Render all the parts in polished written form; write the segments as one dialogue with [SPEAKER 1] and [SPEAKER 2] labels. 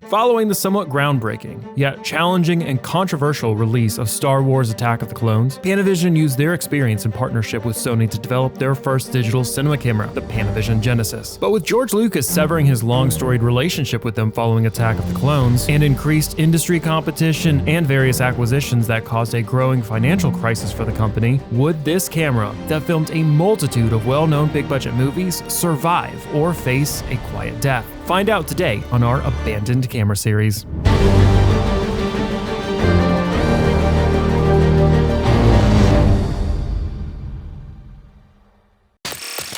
[SPEAKER 1] Following the somewhat groundbreaking, yet challenging and controversial release of Star Wars Attack of the Clones, Panavision used their experience in partnership with Sony to develop their first digital cinema camera, the Panavision Genesis. But with George Lucas severing his long-storied relationship with them following Attack of the Clones, and increased industry competition and various acquisitions that caused a growing financial crisis for the company, would this camera, that filmed a multitude of well-known big-budget movies, survive or face a quiet death? Find out today on our Abandoned Camera series.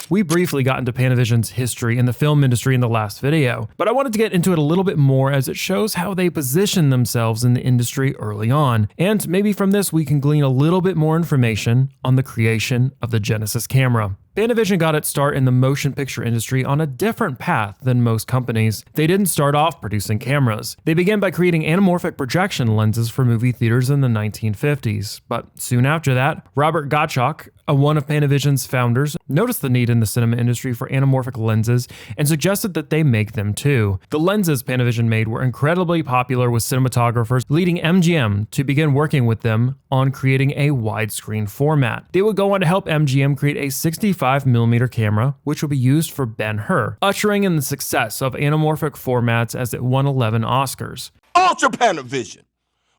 [SPEAKER 1] We briefly got into Panavision's history in the film industry in the last video, but I wanted to get into it a little bit more as it shows how they position themselves in the industry early on, and maybe from this we can glean a little bit more information on the creation of the Genesis camera. Panavision got its start in the motion picture industry on a different path than most companies. They didn't start off producing cameras. They began by creating anamorphic projection lenses for movie theaters in the 1950s. But soon after that, Robert Gottschalk, one of Panavision's founders, noticed the need in the cinema industry for anamorphic lenses and suggested that they make them too. The lenses Panavision made were incredibly popular with cinematographers, leading MGM to begin working with them on creating a widescreen format. They would go on to help MGM create a 65mm camera, which would be used for Ben-Hur, ushering in the success of anamorphic formats as it won 11 Oscars.
[SPEAKER 2] Ultra Panavision,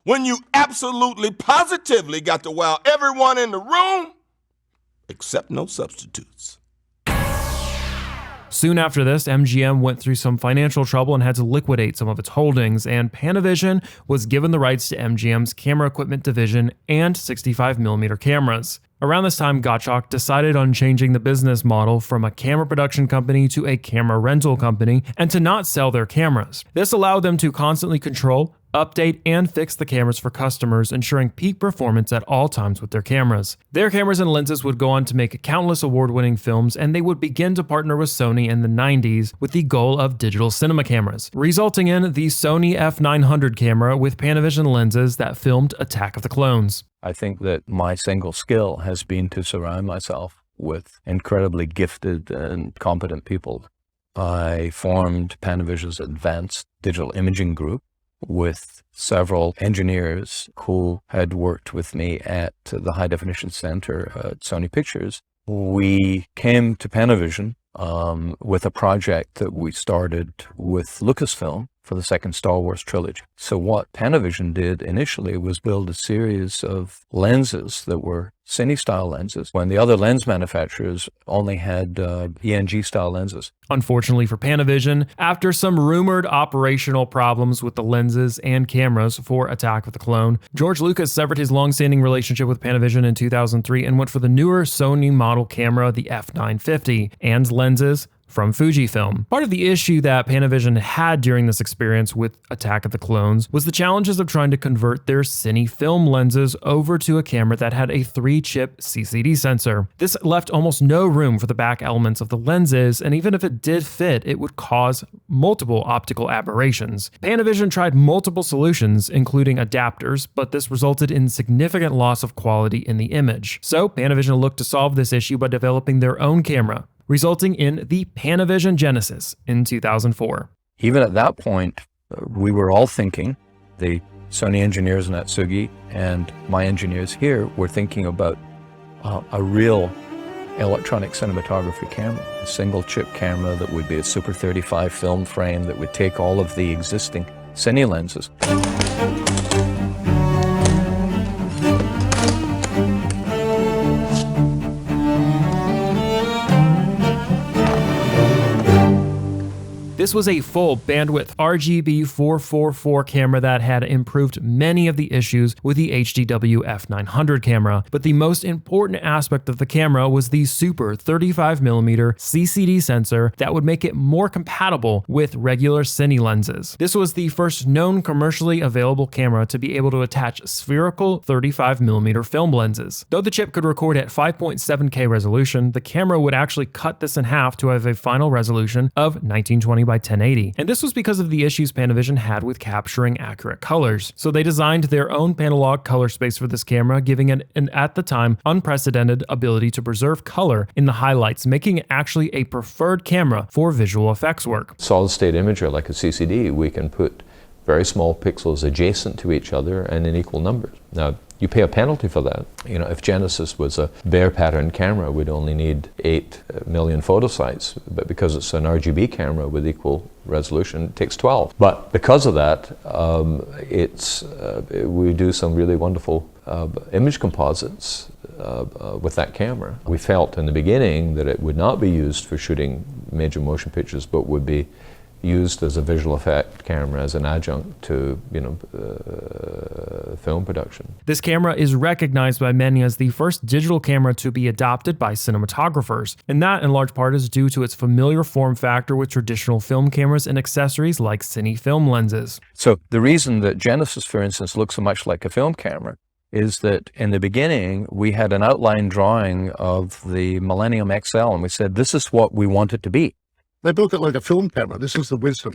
[SPEAKER 2] when you absolutely positively got to wow everyone in the room, except no substitutes.
[SPEAKER 1] Soon after this, MGM went through some financial trouble and had to liquidate some of its holdings, and Panavision was given the rights to MGM's camera equipment division and 65mm cameras. Around this time, Gottschalk decided on changing the business model from a camera production company to a camera rental company and to not sell their cameras. This allowed them to constantly control, update, and fix the cameras for customers, ensuring peak performance at all times with their cameras. Their cameras and lenses would go on to make countless award-winning films, and they would begin to partner with Sony in the 90s with the goal of digital cinema cameras, resulting in the Sony f900 camera with Panavision lenses that filmed Attack of the Clones.
[SPEAKER 3] I think that my single skill has been to surround myself with incredibly gifted and competent people. I formed Panavision's Advanced Digital Imaging Group with several engineers who had worked with me at the High Definition Center at Sony Pictures. We came to Panavision with a project that we started with Lucasfilm for the second Star Wars trilogy. So what Panavision did initially was build a series of lenses that were Cine-style lenses, when the other lens manufacturers only had ENG-style lenses.
[SPEAKER 1] Unfortunately for Panavision, after some rumored operational problems with the lenses and cameras for Attack of the Clone, George Lucas severed his long-standing relationship with Panavision in 2003 and went for the newer Sony model camera, the f950, and lenses from Fujifilm. Part of the issue that Panavision had during this experience with Attack of the Clones was the challenges of trying to convert their cine film lenses over to a camera that had a 3-chip CCD sensor. This left almost no room for the back elements of the lenses, and even if it did fit, it would cause multiple optical aberrations. Panavision tried multiple solutions, including adapters, but this resulted in significant loss of quality in the image. So Panavision looked to solve this issue by developing their own camera, resulting in the Panavision Genesis in 2004.
[SPEAKER 3] Even at that point, we were all thinking, the Sony engineers in Atsugi and my engineers here were thinking about a real electronic cinematography camera, a single chip camera that would be a Super 35 film frame that would take all of the existing Cine lenses.
[SPEAKER 1] This was a full bandwidth RGB 444 camera that had improved many of the issues with the HDW f900 camera, but the most important aspect of the camera was the super 35mm CCD sensor that would make it more compatible with regular Cine lenses. This was the first known commercially available camera to be able to attach spherical 35mm film lenses. Though the chip could record at 5.7K resolution, the camera would actually cut this in half to have a final resolution of 1920 by 1080. And this was because of the issues Panavision had with capturing accurate colors. So they designed their own Panalog color space for this camera, giving it an, at the time, unprecedented ability to preserve color in the highlights, making it actually a preferred camera for visual effects work.
[SPEAKER 3] Solid state imager like a CCD, we can put very small pixels adjacent to each other and in equal numbers. Now, you pay a penalty for that. If Genesis was a bare pattern camera, we'd only need 8 million photo sites, but because it's an RGB camera with equal resolution, it takes 12. But because of that, we do some really wonderful image composites with that camera. We felt in the beginning that it would not be used for shooting major motion pictures, but would be used as a visual effect camera, as an adjunct to film production.
[SPEAKER 1] This camera is recognized by many as the first digital camera to be adopted by cinematographers, and that in large part is due to its familiar form factor with traditional film cameras and accessories like cine film lenses.
[SPEAKER 3] So the reason that Genesis, for instance, looks so much like a film camera is that in the beginning we had an outline drawing of the Millennium XL, and we said this is what we want it to be.
[SPEAKER 4] They built it like a film camera. This is the wisdom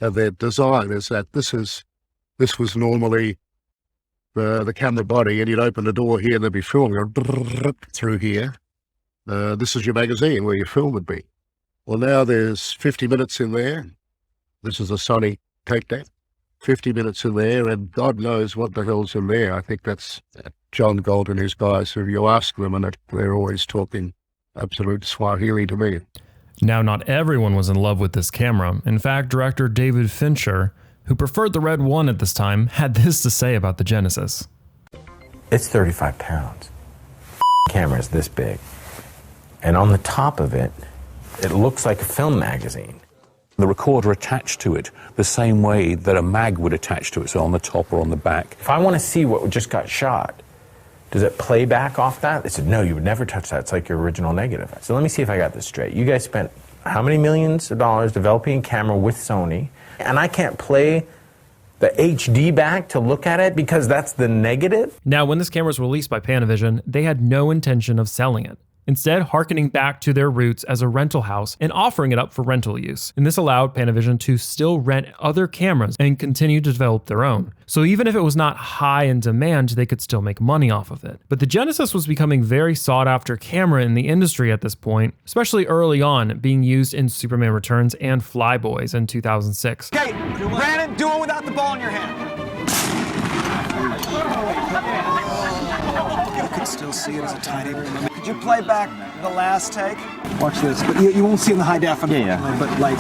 [SPEAKER 4] of their design, is that this was normally the camera body, and you'd open the door here and there'd be film going through here. This is your magazine where your film would be. Well, now there's 50 minutes in there. This is a Sony take that. 50 minutes in there, and God knows what the hell's in there. I think that's John Gold and his guys, who you ask them, and they're always talking absolute Swahili to me.
[SPEAKER 1] Now, not everyone was in love with this camera. In fact, director David Fincher, who preferred the Red One at this time, had this to say about the Genesis.
[SPEAKER 5] It's 35 pounds. Camera is this big. And on the top of it, it looks like a film magazine.
[SPEAKER 6] The recorder attached to it the same way that a mag would attach to it, so on the top or on the back.
[SPEAKER 5] If I want to see what just got shot, does it play back off that? They said, no, you would never touch that. It's like your original negative. So let me see if I got this straight. You guys spent how many millions of dollars developing a camera with Sony, and I can't play the HD back to look at it because that's the negative?
[SPEAKER 1] Now, when this camera was released by Panavision, they had no intention of selling it. Instead, hearkening back to their roots as a rental house and offering it up for rental use. And this allowed Panavision to still rent other cameras and continue to develop their own. So even if it was not high in demand, they could still make money off of it. But the Genesis was becoming very sought after camera in the industry at this point, especially early on, being used in Superman Returns and Flyboys in 2006.
[SPEAKER 7] Okay, Brandon, do it without the ball in your hand. You can still see it as a tiny. Could you play back the last take? Watch this, but you won't see in the high def, unfortunately, but like.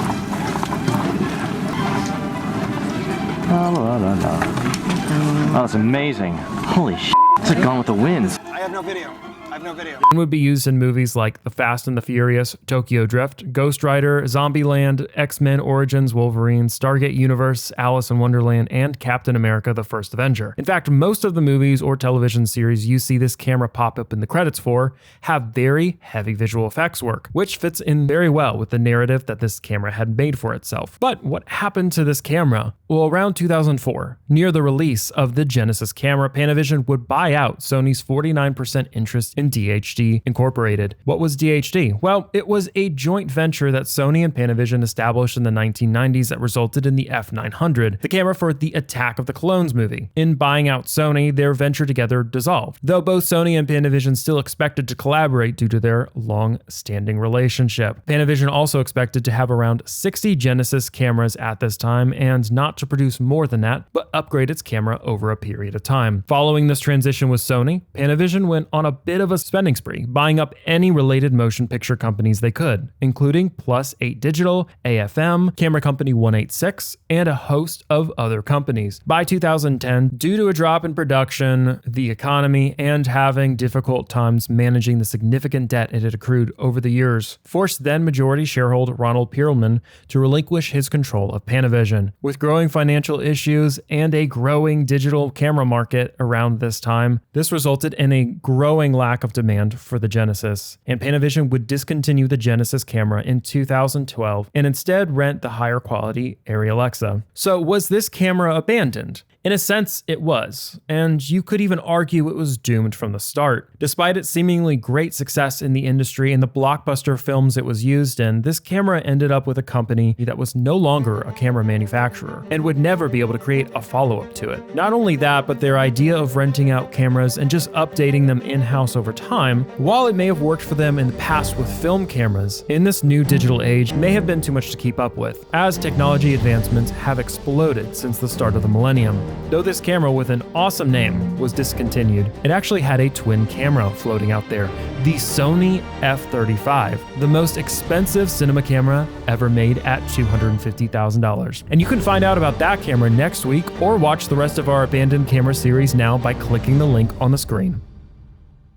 [SPEAKER 8] Oh, it's amazing. Holy shit, it's like Gone with the Wind.
[SPEAKER 7] I have no video.
[SPEAKER 1] And would be used in movies like The Fast and the Furious, Tokyo Drift, Ghost Rider, Zombieland, X-Men Origins Wolverine, Stargate Universe, Alice in Wonderland, and Captain America: The First Avenger. In fact, most of the movies or television series you see this camera pop up in the credits for have very heavy visual effects work, which fits in very well with the narrative that this camera had made for itself. But what happened to this camera? Well, around 2004, near the release of the Genesis camera, Panavision would buy out Sony's 49% interest in DHD Incorporated. What was DHD? Well, it was a joint venture that Sony and Panavision established in the 1990s that resulted in the F900, the camera for the Attack of the Clones movie. In buying out Sony, their venture together dissolved, though both Sony and Panavision still expected to collaborate due to their long-standing relationship. Panavision also expected to have around 60 Genesis cameras at this time, and not to produce more than that, but upgrade its camera over a period of time. Following this transition with Sony, Panavision went on a bit of a spending spree, buying up any related motion picture companies they could, including Plus 8 Digital, AFM, Camera Company 186, and a host of other companies. By 2010, due to a drop in production, the economy, and having difficult times managing the significant debt it had accrued over the years, forced then majority shareholder Ronald Perelman to relinquish his control of Panavision. With growing financial issues and a growing digital camera market around this time, this resulted in a growing lack of demand for the Genesis, and Panavision would discontinue the Genesis camera in 2012 and instead rent the higher quality Arri Alexa. So was this camera abandoned? In a sense, it was, and you could even argue it was doomed from the start. Despite its seemingly great success in the industry and the blockbuster films it was used in, this camera ended up with a company that was no longer a camera manufacturer and would never be able to create a follow-up to it. Not only that, but their idea of renting out cameras and just updating them in-house over time, while it may have worked for them in the past with film cameras, in this new digital age may have been too much to keep up with, as technology advancements have exploded since the start of the millennium. Though this camera with an awesome name was discontinued, it actually had a twin camera floating out there, the Sony f/35, the most expensive cinema camera ever made at $250,000. And you can find out about that camera next week or watch the rest of our abandoned camera series now by clicking the link on the screen.